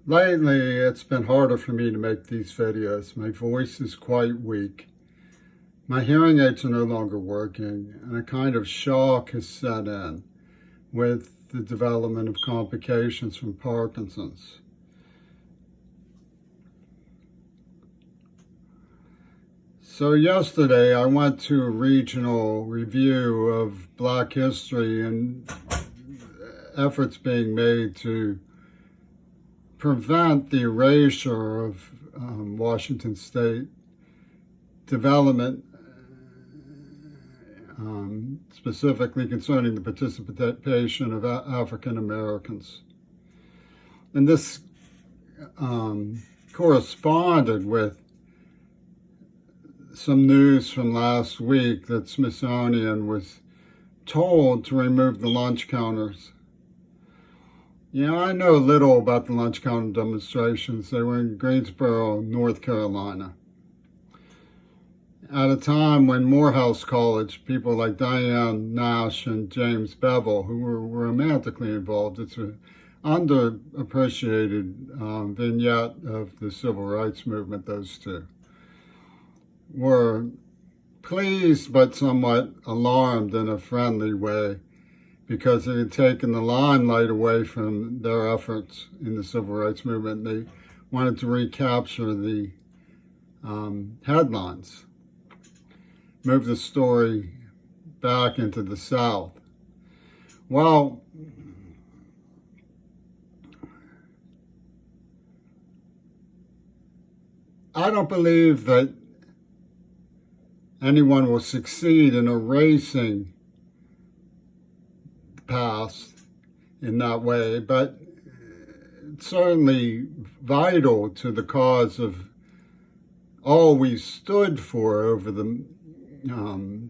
Lately, it's been harder for me to make these videos. My voice is quite weak. My hearing aids are no longer working, and a kind of shock has set in with the development of complications from Parkinson's. So yesterday, I went to a regional review of Black history and efforts being made to prevent the erasure of Washington State development, specifically concerning the participation of African Americans. And this corresponded with some news from last week that Smithsonian was told to remove the lunch counters. I know little about the lunch counter demonstrations. They were in Greensboro, North Carolina. At a time when Morehouse College, people like Diane Nash and James Bevel, who were romantically involved, it's an underappreciated vignette of the civil rights movement, those two, were pleased but somewhat alarmed in a friendly way because it had taken the limelight away from their efforts in the civil rights movement. They wanted to recapture the headlines, move the story back into the South. Well, I don't believe that anyone will succeed in erasing the past in that way, but it's certainly vital to the cause of all we stood for over the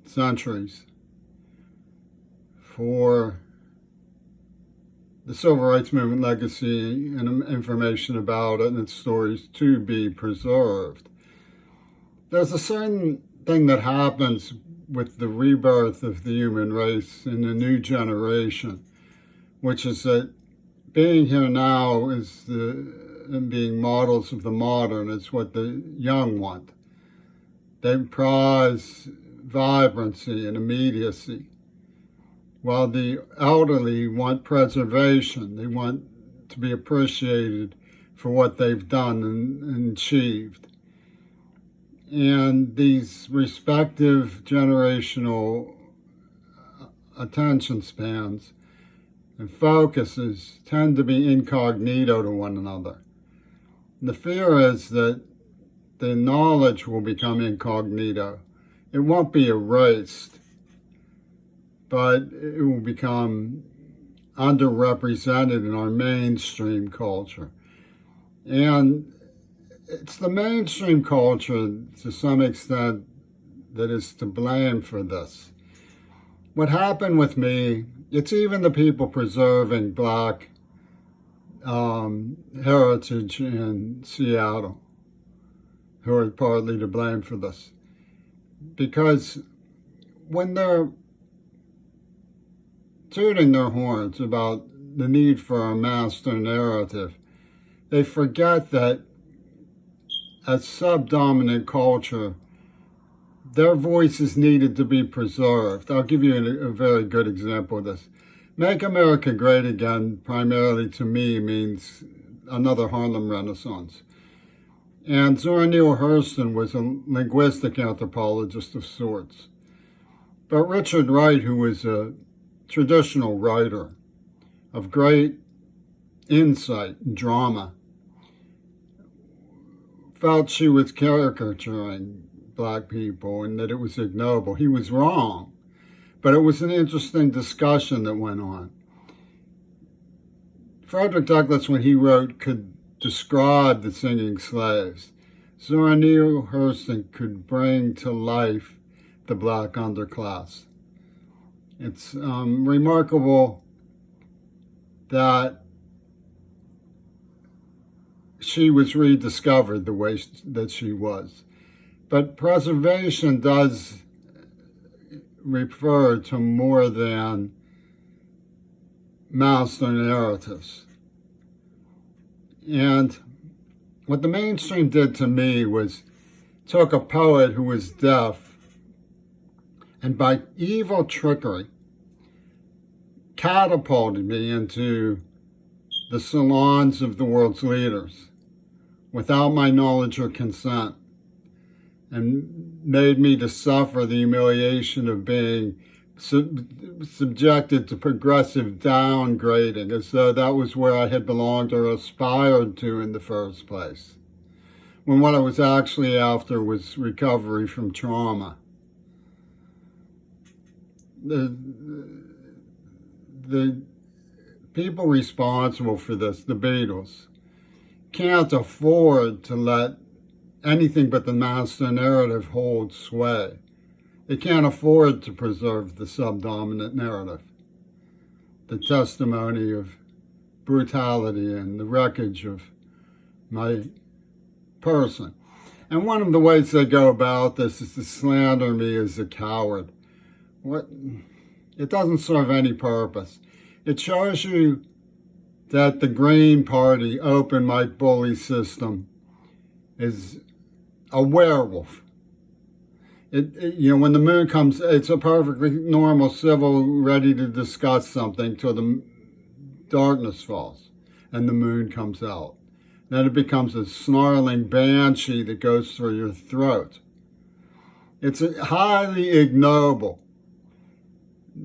centuries, for the civil rights movement legacy and information about it and its stories to be preserved. There's a certain thing that happens with the rebirth of the human race in a new generation, which is that being here now is being models of the modern. It's what the young want. They prize vibrancy and immediacy, while the elderly want preservation. They want to be appreciated for what they've done and achieved. And these respective generational attention spans and focuses tend to be incognito to one another. And the fear is that the knowledge will become incognito. It won't be erased, but it will become underrepresented in our mainstream culture. And it's the mainstream culture, to some extent, that is to blame for this. What happened with me, it's even the people preserving Black heritage in Seattle who are partly to blame for this. Because when they're tooting their horns about the need for a master narrative, they forget that as subdominant culture, their voices needed to be preserved. I'll give you a very good example of this. Make America Great Again, primarily to me, means another Harlem Renaissance. And Zora Neale Hurston was a linguistic anthropologist of sorts. But Richard Wright, who was a traditional writer of great insight and drama, felt she was caricaturing Black people and that it was ignoble. He was wrong, but it was an interesting discussion that went on. Frederick Douglass, when he wrote, could describe the singing slaves. Zora Neale Hurston could bring to life the Black underclass. It's remarkable that she was rediscovered the way that she was. But preservation does refer to more than master narratives. And what the mainstream did to me was took a poet who was deaf and by evil trickery catapulted me into the salons of the world's leaders without my knowledge or consent, and made me to suffer the humiliation of being subjected to progressive downgrading, as though that was where I had belonged or aspired to in the first place, when what I was actually after was recovery from trauma. The people responsible for this, the Beatles, can't afford to let anything but the master narrative hold sway. They can't afford to preserve the subdominant narrative, the testimony of brutality and the wreckage of my person. And one of the ways they go about this is to slander me as a coward. It doesn't serve any purpose. It shows you that the Green Party open mic bully system is a werewolf. When the moon comes, it's a perfectly normal, civil, ready to discuss something till the darkness falls and the moon comes out. Then it becomes a snarling banshee that goes through your throat. It's highly ignoble.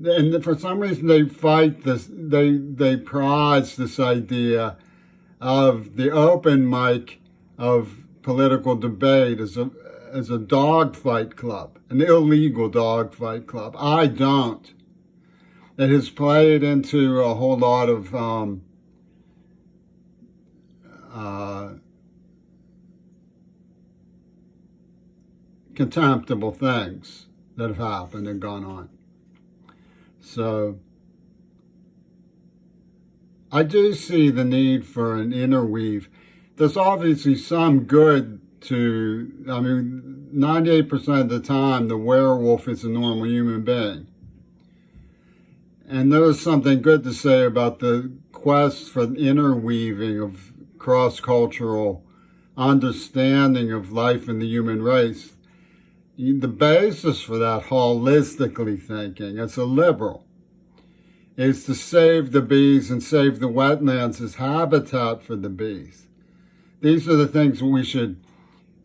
And for some reason they fight this, they prize this idea of the open mic of political debate as a dogfight club, an illegal dogfight club. I don't. It has played into a whole lot of contemptible things that have happened and gone on. So I do see the need for an interweave. There's obviously some good to, 98% of the time, the werewolf is a normal human being. And there is something good to say about the quest for interweaving of cross-cultural understanding of life in the human race. The basis for that, holistically thinking, as a liberal, is to save the bees and save the wetlands as habitat for the bees. These are the things we should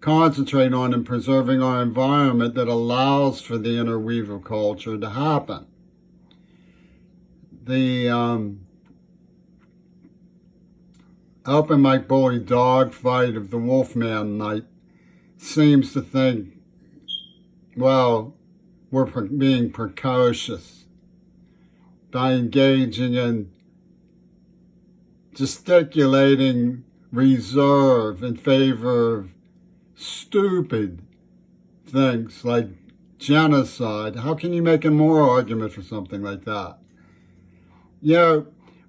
concentrate on in preserving our environment that allows for the interweave of culture to happen. The open mic bully dogfight of the Wolfman night seems to think, well, we're being precocious by engaging in gesticulating reserve in favor of stupid things like genocide. How can you make a moral argument for something like that?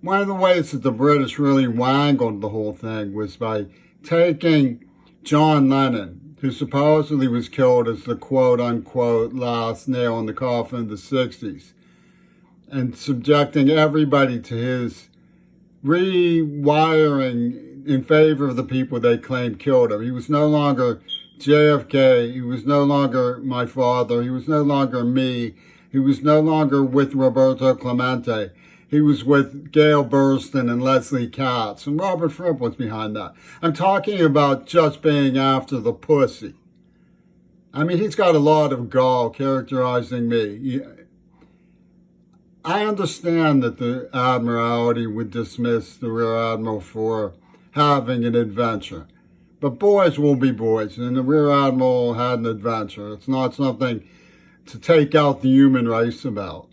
One of the ways that the British really wangled the whole thing was by taking John Lennon, who supposedly was killed as the quote-unquote last nail in the coffin of the 60s, and subjecting everybody to his rewiring in favor of the people they claimed killed him. He was no longer JFK. He was no longer my father. He was no longer me. He was no longer with Roberto Clemente. He was with Gail Burston and Leslie Katz, and Robert Fripp was behind that. I'm talking about just being after the pussy. He's got a lot of gall characterizing me. I understand that the Admiralty would dismiss the Rear Admiral for having an adventure. But boys will be boys, and the Rear Admiral had an adventure. It's not something to take out the human race about.